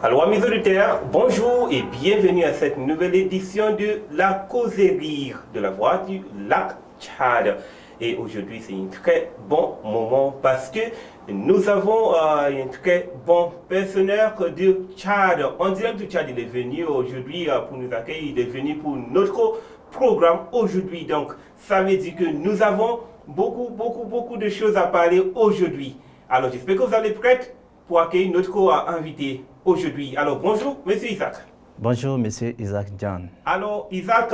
Alors amis auditeurs, bonjour et bienvenue à cette nouvelle édition de la causerie de la voix du lac Tchad. Et aujourd'hui c'est un très bon moment parce que nous avons un très bon personnage de Tchad. En direct du Tchad, il est venu aujourd'hui pour nous accueillir, il est venu pour notre programme aujourd'hui. Donc ça veut dire que nous avons beaucoup de choses à parler aujourd'hui. Alors j'espère que vous allez prêts pour accueillir notre invité aujourd'hui. Alors bonjour, monsieur Isaac. Bonjour, monsieur Isaac John. Alors Isaac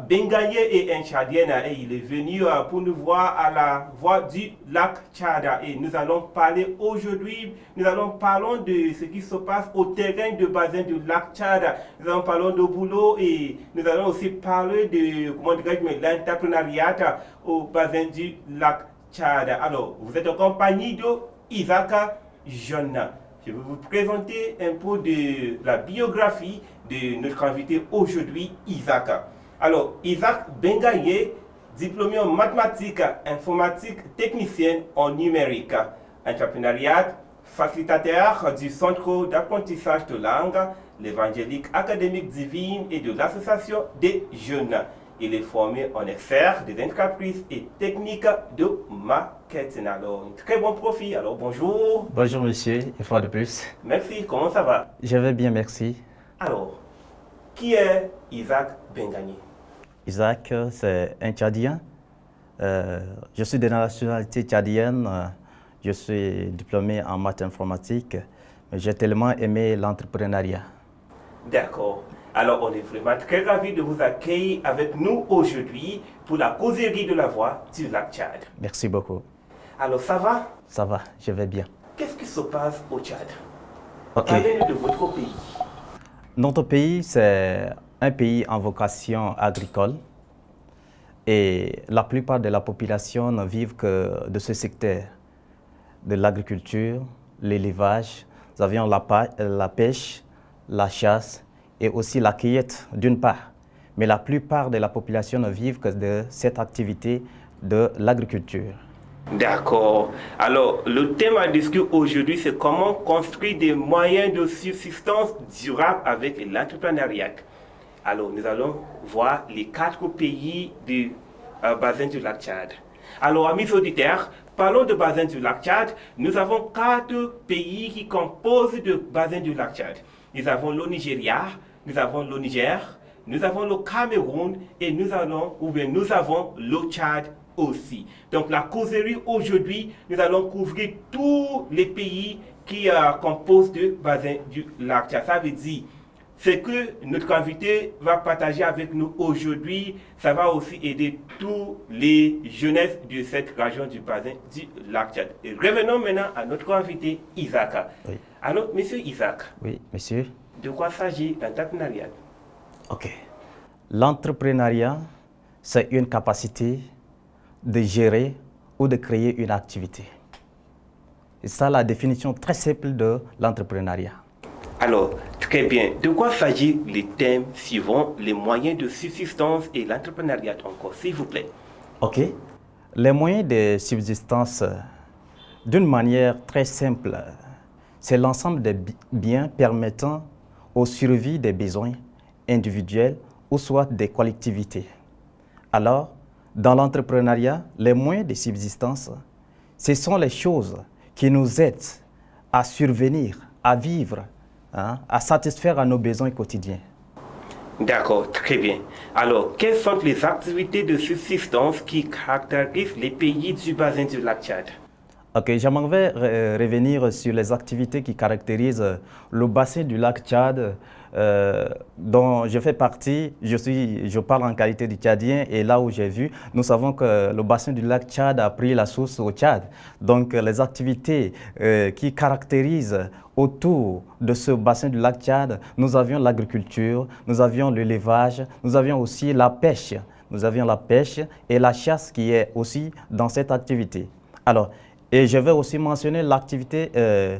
Bengaye est un Tchadien et il est venu pour nous voir à la voix du lac Tchad. Et nous allons parler aujourd'hui, nous allons parler de ce qui se passe au terrain de bassin du lac Tchad. Nous allons parler de boulot et nous allons aussi parler de l'entrepreneuriat au bassin du lac Tchad. Alors, vous êtes en compagnie de Isaac John. Je vais vous présenter un peu de la biographie de notre invité aujourd'hui, Isaac. Alors, Isaac Bengaye, diplômé en mathématiques, informatique, technicien en numérique, entrepreneuriat, facilitateur du Centre d'apprentissage de langue, l'Évangélique académique divine et de l'Association des jeunes. Il est formé en expert des entreprises et techniques de marketing. Alors, un très bon profil. Alors, bonjour. Bonjour, monsieur, une fois de plus. Merci, comment ça va? Je vais bien, merci. Alors, qui est Isaac Bengaye? Isaac, c'est un Tchadien. Je suis de nationalité tchadienne. Je suis diplômé en maths informatique. Mais j'ai tellement aimé l'entrepreneuriat. D'accord. Alors, on est vraiment très ravis de vous accueillir avec nous aujourd'hui pour la causerie de la voix du lac Tchad. Merci beaucoup. Alors, ça va? Ça va, je vais bien. Qu'est-ce qui se passe au Tchad? Ok. Parlez-nous de votre pays. Notre pays, c'est un pays en vocation agricole. Et la plupart de la population ne vivent que de ce secteur, de l'agriculture, l'élevage. Nous avions la pêche, la chasse et aussi la cueillette d'une part. Mais la plupart de la population ne vivent que de cette activité de l'agriculture. D'accord. Alors, le thème à discuter aujourd'hui, c'est comment construire des moyens de subsistance durables avec l'entrepreneuriat. Alors, nous allons voir les 4 pays du bassin du lac Tchad. Alors, amis auditeurs, parlons de bassin du lac Tchad. Nous avons 4 pays qui composent le bassin du lac Tchad. Nous avons le Nigeria, nous avons le Niger, nous avons le Cameroun et nous avons le Tchad aussi. Donc la causerie aujourd'hui, nous allons couvrir tous les pays qui composent le bassin du lac Tchad. Ça veut dire, ce que notre invité va partager avec nous aujourd'hui, ça va aussi aider tous les jeunesses de cette région du bassin du lac Tchad. Et revenons maintenant à notre invité Isaac. Oui. Alors, monsieur Isaac. Oui, monsieur. De quoi s'agit l'entrepreneuriat? Ok. L'entrepreneuriat, c'est une capacité de gérer ou de créer une activité. C'est ça la définition très simple de l'entrepreneuriat. Alors, très bien. De quoi s'agit les thèmes suivants, les moyens de subsistance et l'entrepreneuriat encore, s'il vous plaît? Ok. Les moyens de subsistance, d'une manière très simple, c'est l'ensemble des biens permettant aux survies des besoins individuels ou soit des collectivités. Alors, dans l'entrepreneuriat, les moyens de subsistance, ce sont les choses qui nous aident à survenir, à vivre, à satisfaire à nos besoins quotidiens. D'accord, très bien. Alors, quelles sont les activités de subsistance qui caractérisent les pays du bassin du lac Tchad? Ok, j'aimerais revenir sur les activités qui caractérisent le bassin du lac Tchad, dont je fais partie. Je parle en qualité de Tchadien et là où j'ai vu, nous savons que le bassin du lac Tchad a pris la source au Tchad. Donc les activités qui caractérisent autour de ce bassin du lac Tchad, nous avions l'agriculture, nous avions l'élevage, nous avions aussi la pêche. Nous avions la pêche et la chasse qui est aussi dans cette activité. Alors, et je vais aussi mentionner l'activité de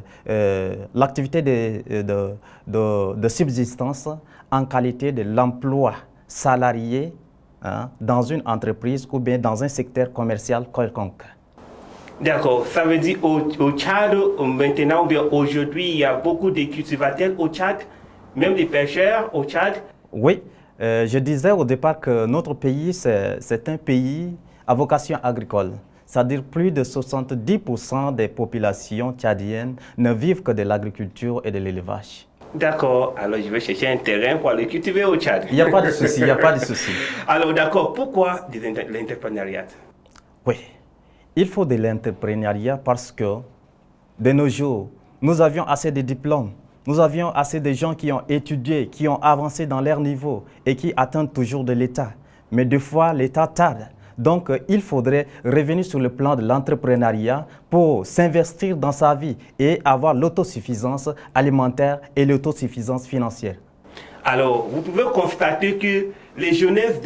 subsistance en qualité de l'emploi salarié dans une entreprise ou bien dans un secteur commercial quelconque. D'accord, ça veut dire au Tchad, maintenant, ou bien aujourd'hui, il y a beaucoup de cultivateurs au Tchad, même des pêcheurs au Tchad. Oui, je disais au départ que notre pays, c'est un pays à vocation agricole. C'est-à-dire plus de 70% des populations tchadiennes ne vivent que de l'agriculture et de l'élevage. D'accord, alors je vais chercher un terrain pour aller cultiver au Tchad. Il n'y a pas de souci, il n'y a pas de souci. Alors d'accord, pourquoi l'entrepreneuriat? Oui, il faut de l'entrepreneuriat parce que de nos jours, nous avions assez de diplômes, nous avions assez de gens qui ont étudié, qui ont avancé dans leur niveau et qui attendent toujours de l'État. Mais des fois, l'État tarde. Donc, il faudrait revenir sur le plan de l'entrepreneuriat pour s'investir dans sa vie et avoir l'autosuffisance alimentaire et l'autosuffisance financière. Alors, vous pouvez constater que les jeunesses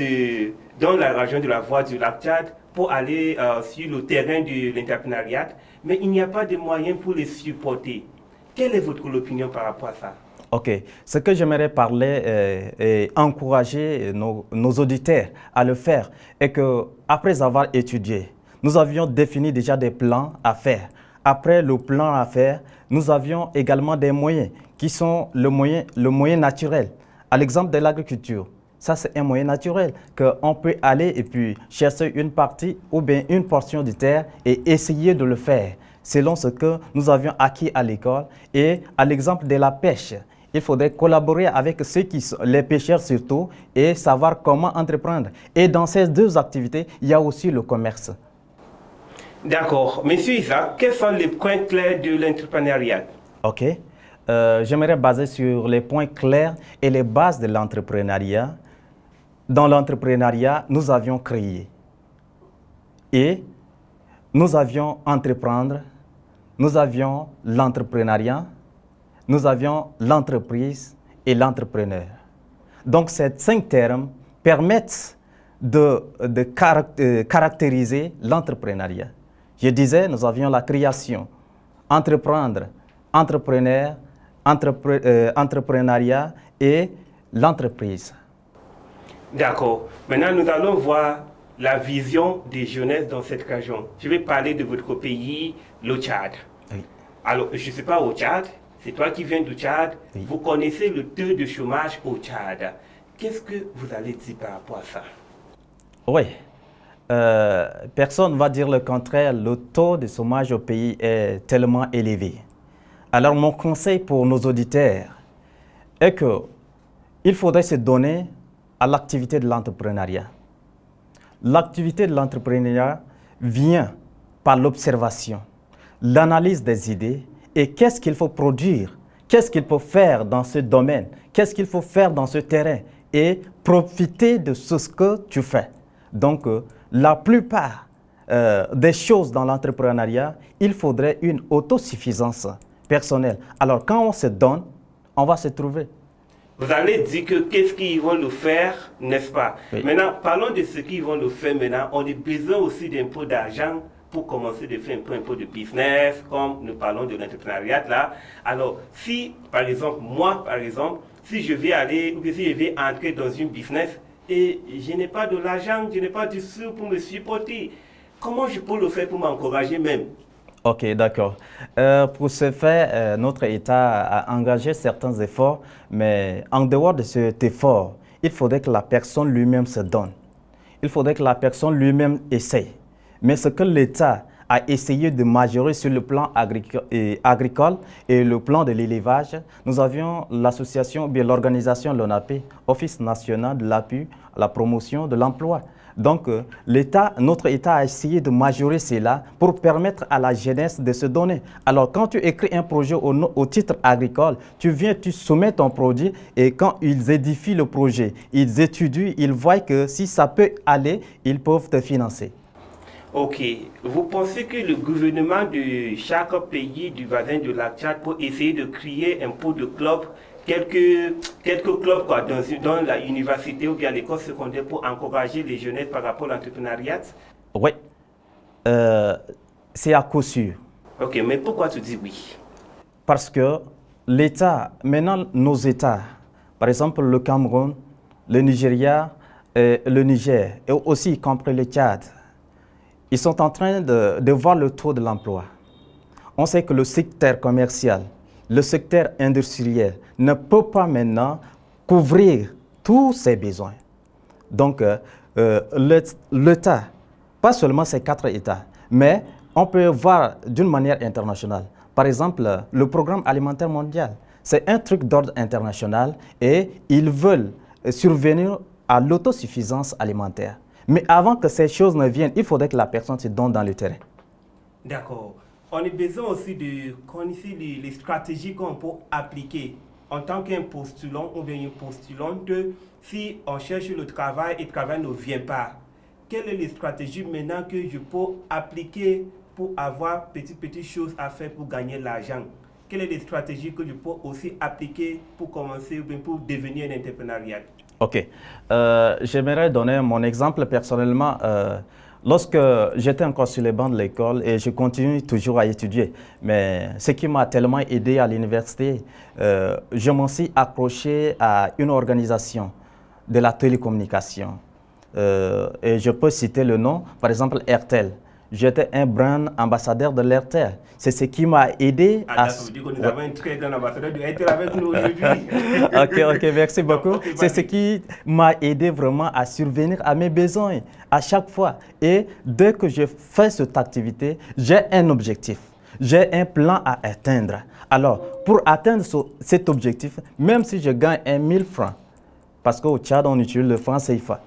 dans la région de la Voie du lac Tchad pour aller sur le terrain de l'entrepreneuriat, mais il n'y a pas de moyens pour les supporter. Quelle est votre opinion par rapport à ça? Ok, ce que j'aimerais parler et encourager nos auditeurs à le faire est qu'après avoir étudié, nous avions défini déjà des plans à faire. Après le plan à faire, nous avions également des moyens qui sont le moyen naturel. À l'exemple de l'agriculture, ça c'est un moyen naturel qu'on peut aller et puis chercher une partie ou bien une portion de terre et essayer de le faire selon ce que nous avions acquis à l'école. Et à l'exemple de la pêche, il faudrait collaborer avec ceux qui sont les pêcheurs surtout et savoir comment entreprendre. Et dans ces deux activités, il y a aussi le commerce. D'accord. Monsieur Isaac, quels sont les points clairs de l'entrepreneuriat? Ok. J'aimerais baser sur les points clairs et les bases de l'entrepreneuriat. Dans l'entrepreneuriat, nous avions créé et nous avions entreprendre, nous avions l'entrepreneuriat, nous avions l'entreprise et l'entrepreneur. Donc, ces 5 termes permettent de caractériser l'entrepreneuriat. Je disais, nous avions la création, entreprendre, entrepreneur, entrepreneuriat et l'entreprise. D'accord. Maintenant, nous allons voir la vision des jeunesses dans cette région. Je vais parler de votre pays, le Tchad. Oui. Alors, je ne sais pas au Tchad, c'est toi qui viens du Tchad, Oui. vous connaissez le taux de chômage au Tchad. Qu'est-ce que vous allez dire par rapport à ça? Oui. Personne ne va dire le contraire. Le taux de chômage au pays est tellement élevé. Alors, mon conseil pour nos auditeurs est qu'il faudrait se donner à l'activité de l'entrepreneuriat. L'activité de l'entrepreneuriat vient par l'observation, l'analyse des idées et qu'est-ce qu'il faut produire, qu'est-ce qu'il faut faire dans ce domaine, qu'est-ce qu'il faut faire dans ce terrain et profiter de ce que tu fais. Donc, la plupart des choses dans l'entrepreneuriat, il faudrait une autosuffisance personnelle. Alors, quand on se donne, on va se trouver. Vous allez dire que qu'est-ce qu'ils vont le faire, n'est-ce pas? Oui. Maintenant, parlons de ce qu'ils vont le faire maintenant. On a besoin aussi d'un peu d'argent pour commencer de faire un peu de business, comme nous parlons de l'entrepreneuriat là. Alors, si, par exemple, moi, par exemple, si je vais aller, ou si je vais entrer dans une business et je n'ai pas de l'argent, je n'ai pas du sou pour me supporter, comment je peux le faire pour m'encourager même? Ok, d'accord. Pour ce faire, notre État a engagé certains efforts, mais en dehors de cet effort, il faudrait que la personne lui-même se donne. Il faudrait que la personne lui-même essaye. Mais ce que l'État a essayé de majorer sur le plan agricole et le plan de l'élevage, nous avions l'association, bien l'organisation LONAPE, Office national de l'appui à la promotion de l'emploi. Donc, notre État a essayé de majorer cela pour permettre à la jeunesse de se donner. Alors, quand tu écris un projet au titre agricole, tu viens, tu soumets ton produit et quand ils édifient le projet, ils étudient, ils voient que si ça peut aller, ils peuvent te financer. Ok. Vous pensez que le gouvernement de chaque pays du voisin de la Tchad peut essayer de créer un peu de clubs, quelques clubs quoi, dans la université ou bien l'école secondaire pour encourager les jeunesses par rapport à l'entrepreneuriat? Oui, c'est à coup sûr. Ok, mais pourquoi tu dis oui? Parce que l'État, maintenant nos États, par exemple le Cameroun, le Nigeria, le Niger et aussi y compris le Tchad, ils sont en train de voir le taux de l'emploi. On sait que le secteur commercial, le secteur industriel ne peut pas maintenant couvrir tous ces besoins. Donc, l'État, pas seulement ces 4 États, mais on peut voir d'une manière internationale. Par exemple, le programme alimentaire mondial, c'est un truc d'ordre international et ils veulent survenir à l'autosuffisance alimentaire. Mais avant que ces choses ne viennent, il faudrait que la personne se donne dans le terrain. D'accord. On a besoin aussi de connaître les stratégies qu'on peut appliquer en tant qu'un postulant ou bien une postulante. Si on cherche le travail et le travail ne vient pas, quelles sont les stratégies maintenant que je peux appliquer pour avoir petites choses à faire pour gagner l'argent? Quelles sont les stratégies que je peux aussi appliquer pour commencer ou bien pour devenir un entrepreneuriat? Ok. J'aimerais donner mon exemple personnellement. Lorsque j'étais encore sur les bancs de l'école et je continue toujours à étudier, mais ce qui m'a tellement aidé à l'université, je m'en suis accroché à une organisation de la télécommunication. Et je peux citer le nom, par exemple Airtel. J'étais un brand ambassadeur de l'Airtel. C'est ce qui m'a aidé à... Ça veut dire que nous avons un très grand ambassadeur de Airtel avec nous aujourd'hui. Ok, merci beaucoup. C'est ce qui m'a aidé vraiment à survenir à mes besoins à chaque fois. Et dès que je fais cette activité, j'ai un objectif. J'ai un plan à atteindre. Alors, pour atteindre cet objectif, même si je gagne 1000 francs, parce qu'au Tchad, on utilise le franc CFA.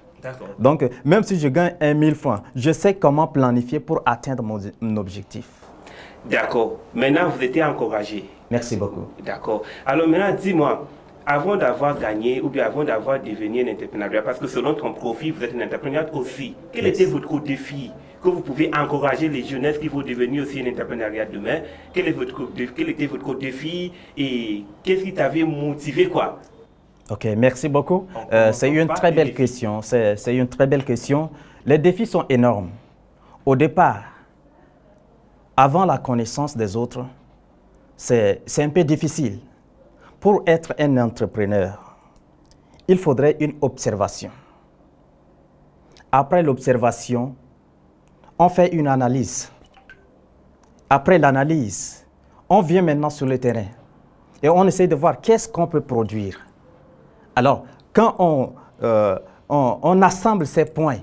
Donc, même si je gagne 1000 francs, je sais comment planifier pour atteindre mon objectif. D'accord. Maintenant, vous étiez encouragé. Merci beaucoup. D'accord. Alors maintenant, dis-moi, avant d'avoir gagné ou bien avant d'avoir devenu un entrepreneur, parce que selon ton profil, vous êtes un entrepreneur aussi, quel était votre défi que vous pouvez encourager les jeunesses qui vont devenir aussi un entrepreneuriat demain? Quel était votre défi et qu'est-ce qui t'avait motivé quoi? Ok, merci beaucoup. C'est une très belle question. C'est une très belle question. Les défis sont énormes. Au départ, avant la connaissance des autres, c'est un peu difficile. Pour être un entrepreneur, il faudrait une observation. Après l'observation, on fait une analyse. Après l'analyse, on vient maintenant sur le terrain et on essaie de voir qu'est-ce qu'on peut produire. Alors, quand on assemble ces points,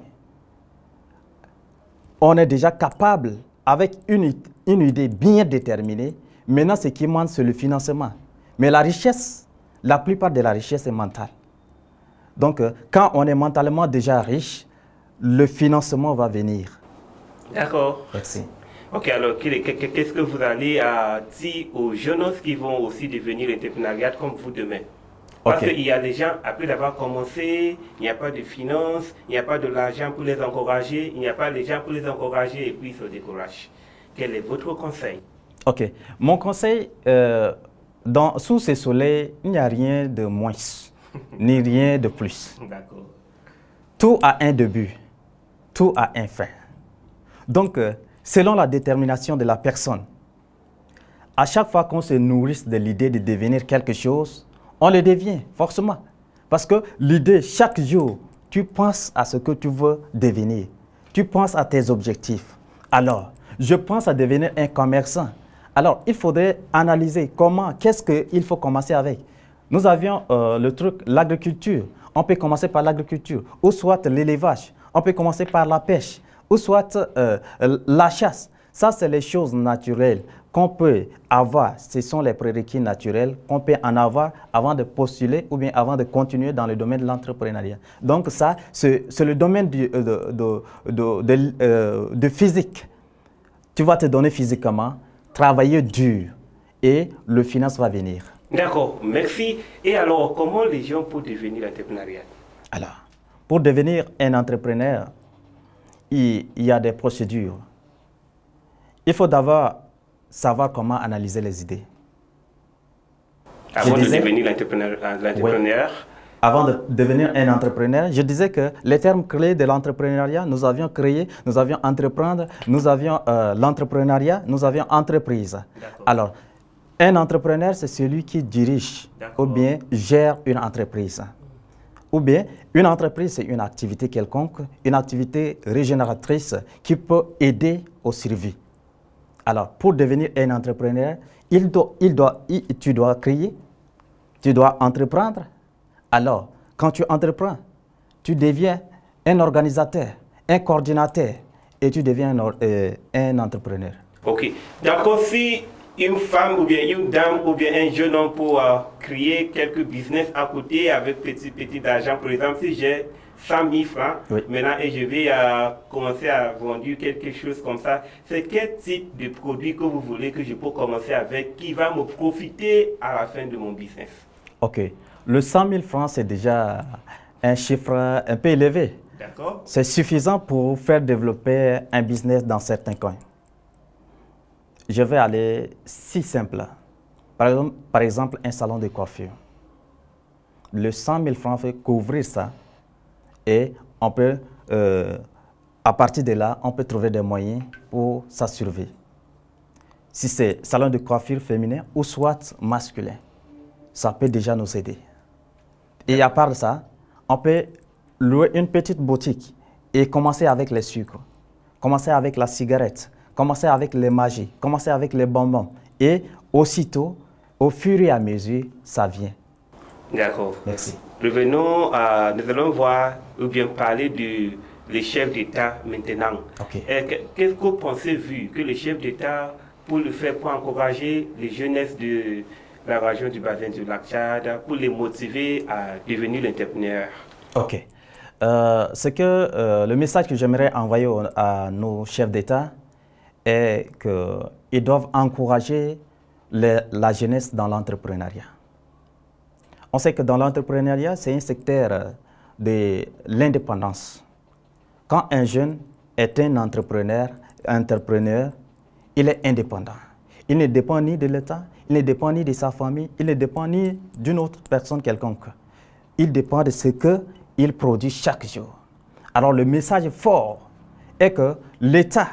on est déjà capable, avec une idée bien déterminée, maintenant ce qui manque, c'est le financement. Mais la richesse, la plupart de la richesse est mentale. Donc, quand on est mentalement déjà riche, le financement va venir. D'accord. Merci. Ok, alors qu'est-ce que vous allez dire aux jeunes qui vont aussi devenir entrepreneurs comme vous demain? Parce qu'il y a des gens, après avoir commencé, il n'y a pas de finances, il n'y a pas de l'argent pour les encourager, il n'y a pas de gens pour les encourager et puis ils se découragent. Quel est votre conseil? Ok, mon conseil, sous ce soleil, il n'y a rien de moins, ni rien de plus. D'accord. Tout a un début, tout a un fin. Donc, selon la détermination de la personne, à chaque fois qu'on se nourrit de l'idée de devenir quelque chose, on le devient, forcément. Parce que l'idée, chaque jour, tu penses à ce que tu veux devenir. Tu penses à tes objectifs. Alors, je pense à devenir un commerçant. Alors, il faudrait analyser qu'est-ce qu'il faut commencer avec. Nous avions le truc, l'agriculture. On peut commencer par l'agriculture, ou soit l'élevage. On peut commencer par la pêche, ou soit la chasse. Ça, c'est les choses naturelles qu'on peut avoir. Ce sont les prérequis naturels qu'on peut en avoir avant de postuler ou bien avant de continuer dans le domaine de l'entrepreneuriat. Donc ça, c'est le domaine de physique. Tu vas te donner physiquement, travailler dur et le finance va venir. D'accord, merci. Et alors, comment les gens peuvent devenir entrepreneurs? Alors, pour devenir un entrepreneur, il y a des procédures. Il faut d'abord savoir comment analyser les idées. Avant de devenir l'entrepreneur. Oui. Avant de devenir un entrepreneur, je disais que les termes clés de l'entrepreneuriat, nous avions créé, nous avions entreprendre, nous avions l'entrepreneuriat, nous avions entreprise. Alors, un entrepreneur, c'est celui qui dirige ou bien gère une entreprise. Ou bien, une entreprise, c'est une activité quelconque, une activité régénératrice qui peut aider au survie. Alors, pour devenir un entrepreneur, tu dois créer, tu dois entreprendre. Alors, quand tu entreprends, tu deviens un organisateur, un coordinateur et tu deviens un entrepreneur. Ok. D'accord, si une femme ou bien une dame ou bien un jeune homme pour créer quelques business à côté avec petit argent, par exemple, si j'ai 100 000 francs Oui. maintenant et je vais commencer à vendre quelque chose comme ça, c'est quel type de produit que vous voulez que je peux commencer avec qui va me profiter à la fin de mon business? Ok. Le 100 000 francs, c'est déjà un chiffre un peu élevé. D'accord. C'est suffisant pour faire développer un business dans certains coins. Je vais aller si simple. Par exemple, un salon de coiffure. Le 100 000 francs fait couvrir ça et on peut, à partir de là, on peut trouver des moyens pour sa survie. Si c'est salon de coiffure féminin ou soit masculin, ça peut déjà nous aider. Et à part ça, on peut louer une petite boutique et commencer avec les sucres, commencer avec la cigarette, commencer avec les magies, commencer avec les bonbons. Et aussitôt, au fur et à mesure, ça vient. D'accord. Merci. Revenons, nous allons voir ou bien parler des chefs d'État maintenant. Ok. Qu'est-ce que vous pensez, vu que les chefs d'État, pour le faire, pour encourager les jeunesses de la région du bassin du lac Tchad, pour les motiver à devenir l'entrepreneur? Ok. Le message que j'aimerais envoyer à nos chefs d'État est qu'ils doivent encourager la jeunesse dans l'entrepreneuriat. On sait que dans l'entrepreneuriat, c'est un secteur de l'indépendance. Quand un jeune est un entrepreneur, il est indépendant. Il ne dépend ni de l'État, il ne dépend ni de sa famille, il ne dépend ni d'une autre personne quelconque. Il dépend de ce qu'il produit chaque jour. Alors le message fort est que l'État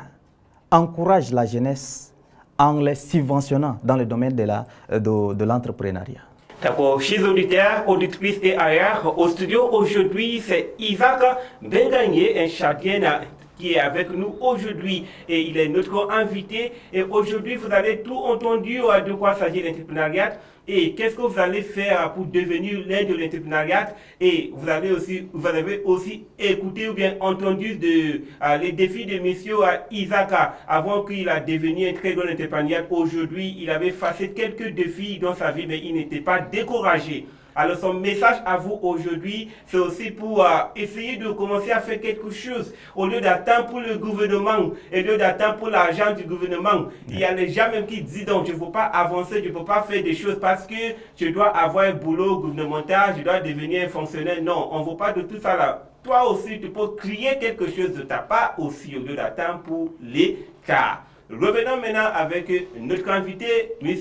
encourage la jeunesse en les subventionnant dans le domaine de l'entrepreneuriat. D'accord. Chers auditeurs, auditrices et ailleurs, au studio aujourd'hui, c'est Isaac Bengagné, un Tchadien qui est avec nous aujourd'hui et il est notre invité. Et aujourd'hui, vous avez tout entendu de quoi s'agit l'entrepreneuriat et qu'est-ce que vous allez faire pour devenir l'aide de l'entrepreneuriat. Et vous avez aussi écouté ou bien entendu les défis de monsieur Isaac avant qu'il a devenu un très bon entrepreneur. Aujourd'hui, il avait facé quelques défis dans sa vie, mais il n'était pas découragé. Alors son message à vous aujourd'hui, c'est aussi pour essayer de commencer à faire quelque chose. Au lieu d'attendre pour le gouvernement, au lieu d'attendre pour l'argent du gouvernement, il y a les gens même qui disent donc je ne peux pas avancer, je ne peux pas faire des choses parce que je dois avoir un boulot gouvernemental, je dois devenir un fonctionnaire. Non, on ne veut pas de tout ça là. Toi aussi, tu peux créer quelque chose de ta part aussi au lieu d'attendre pour l'État. Revenons maintenant avec notre invité, M.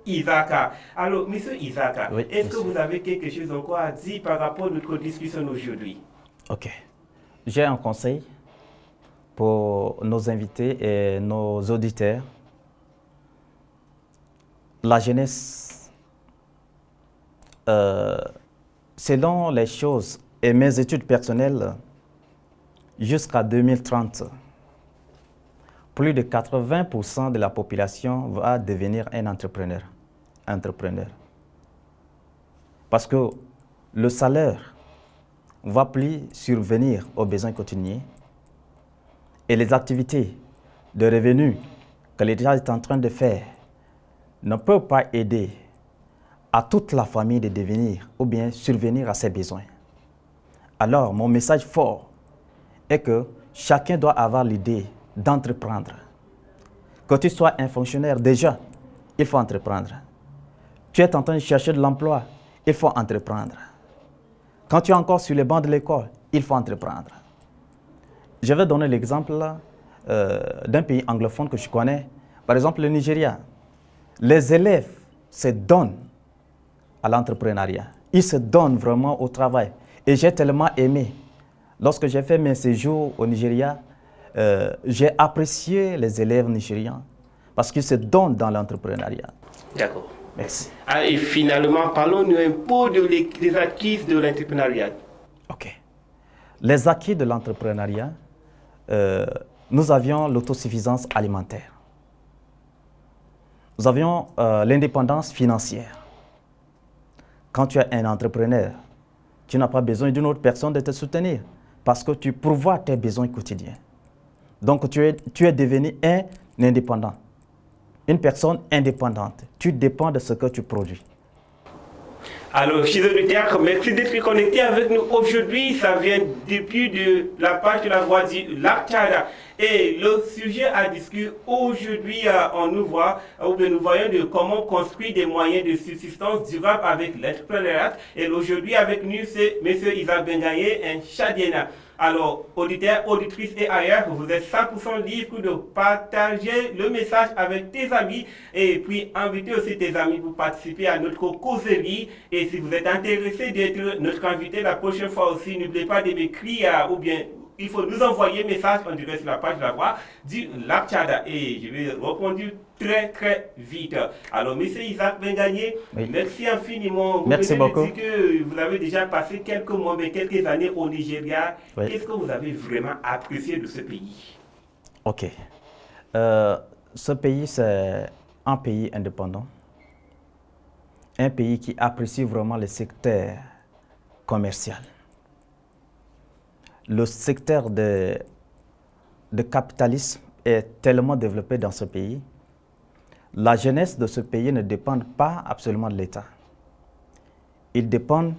Isaka. Alors, M. Isaka, oui, est-ce que vous avez quelque chose encore à dire par rapport à notre discussion aujourd'hui? Ok. J'ai un conseil pour nos invités et nos auditeurs. La jeunesse, selon les choses et mes études personnelles, jusqu'à 2030, plus de 80% de la population va devenir un entrepreneur. Parce que le salaire va plus survenir aux besoins quotidiens et les activités de revenus que l'État est en train de faire ne peuvent pas aider à toute la famille de devenir ou bien survenir à ses besoins. Alors, mon message fort est que chacun doit avoir l'idée d'entreprendre. Que tu sois un fonctionnaire, déjà, il faut entreprendre. Tu es en train de chercher de l'emploi, il faut entreprendre. Quand tu es encore sur les bancs de l'école, il faut entreprendre. Je vais donner l'exemple d'un pays anglophone que je connais, par exemple le Nigeria. Les élèves se donnent à l'entrepreneuriat. Ils se donnent vraiment au travail. Et j'ai tellement aimé. Lorsque j'ai fait mes séjours au Nigeria, j'ai apprécié les élèves nigérians parce qu'ils se donnent dans l'entrepreneuriat. D'accord. Merci. Et finalement, parlons-nous un peu des acquis de l'entrepreneuriat. OK. Les acquis de l'entrepreneuriat, nous avions l'autosuffisance alimentaire. Nous avions l'indépendance financière. Quand tu es un entrepreneur, tu n'as pas besoin d'une autre personne de te soutenir parce que tu pourvois tes besoins quotidiens. Donc, tu es devenu un indépendant, une personne indépendante. Tu dépends de ce que tu produis. Alors, chers auditeurs, merci d'être connectés avec nous aujourd'hui. Ça vient depuis de la page de la voix du Lac Tchad. Et le sujet à discuter aujourd'hui, nous voyons de comment construire des moyens de subsistance durable avec l'entrepreneuriat. Et aujourd'hui, avec nous, c'est M. Isaac Bengaye, un Tchadien. Alors, auditeurs, auditrices et ailleurs, vous êtes 100% libre de partager le message avec tes amis et puis inviter aussi tes amis pour participer à notre causerie. Et si vous êtes intéressé d'être notre invité la prochaine fois aussi, n'oubliez pas de m'écrire ou bien il faut nous envoyer un message en direct sur la page de la voix du Lac Tchad et je vais répondre très vite. Alors, M. Isaac Bengaye, oui. Merci infiniment. Merci beaucoup. Vous que vous avez déjà passé quelques mois, mais quelques années au Nigeria. Oui. Qu'est-ce que vous avez vraiment apprécié de ce pays? OK. Ce pays, c'est un pays indépendant. Un pays qui apprécie vraiment le secteur commercial. Le secteur de capitalisme est tellement développé dans ce pays. La jeunesse de ce pays ne dépend pas absolument de l'État. Ils dépendent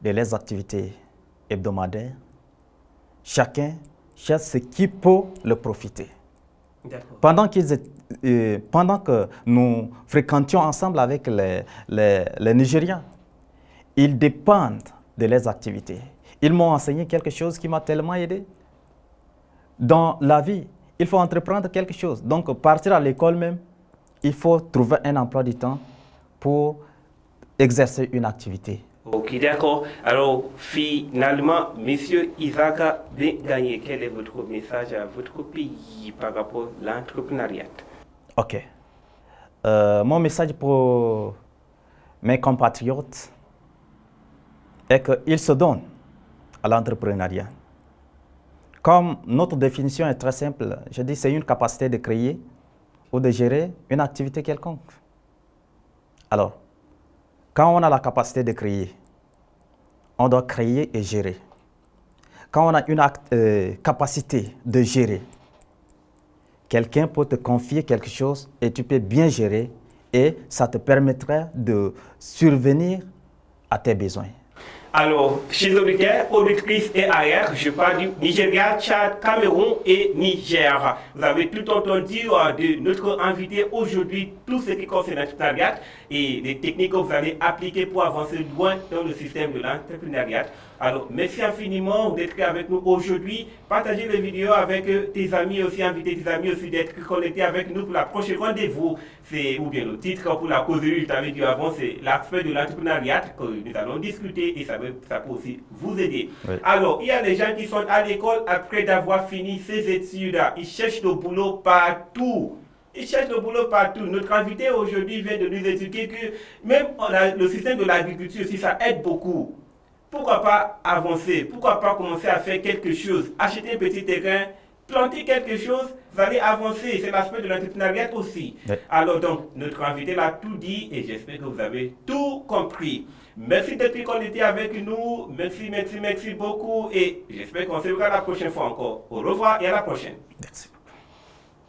de leurs activités hebdomadaires. Chacun cherche ce qui peut le profiter. Pendant que nous fréquentions ensemble avec les Nigérians, ils dépendent de leurs activités. Ils m'ont enseigné quelque chose qui m'a tellement aidé. Dans la vie, il faut entreprendre quelque chose. Donc, partir à l'école même, il faut trouver un emploi du temps pour exercer une activité. Ok, d'accord. Alors, finalement, Monsieur Isaac Bengaye, quel est votre message à votre pays par rapport à l'entrepreneuriat? Ok. Mon message pour mes compatriotes est qu'ils se donnent à l'entrepreneuriat. Comme notre définition est très simple, je dis c'est une capacité de créer ou de gérer une activité quelconque. Alors, quand on a la capacité de créer, on doit créer et gérer. Quand on a une capacité de gérer, quelqu'un peut te confier quelque chose et tu peux bien gérer et ça te permettra de survenir à tes besoins. Alors, chez les auditeurs, auditrices et ailleurs, je parle du Nigeria, Tchad, Cameroun et Niger. Vous avez tout entendu de notre invité aujourd'hui, tout ce qui concerne l'entrepreneuriat et les techniques que vous allez appliquer pour avancer loin dans le système de l'entrepreneuriat. Alors, merci infiniment d'être avec nous aujourd'hui. Partagez les vidéos avec tes amis aussi, invitez tes amis aussi d'être connectés avec nous pour la prochaine rendez-vous. C'est, ou bien le titre pour la causerie, je t'avais dit avant, c'est l'aspect de l'entrepreneuriat que nous allons discuter et ça peut aussi vous aider. Oui. Alors, il y a des gens qui sont à l'école après d'avoir fini ses études. Ils cherchent le boulot partout. Ils cherchent le boulot partout. Notre invité aujourd'hui vient de nous expliquer que même le système de l'agriculture aussi, ça aide beaucoup. Pourquoi pas avancer? Pourquoi pas commencer à faire quelque chose? Acheter un petit terrain, planter quelque chose, vous allez avancer. C'est l'aspect de l'entrepreneuriat aussi. Oui. Alors donc, notre invité l'a tout dit et j'espère que vous avez tout compris. Merci d'être connecté avec nous. Merci beaucoup et j'espère qu'on se verra la prochaine fois encore. Au revoir et à la prochaine. Merci.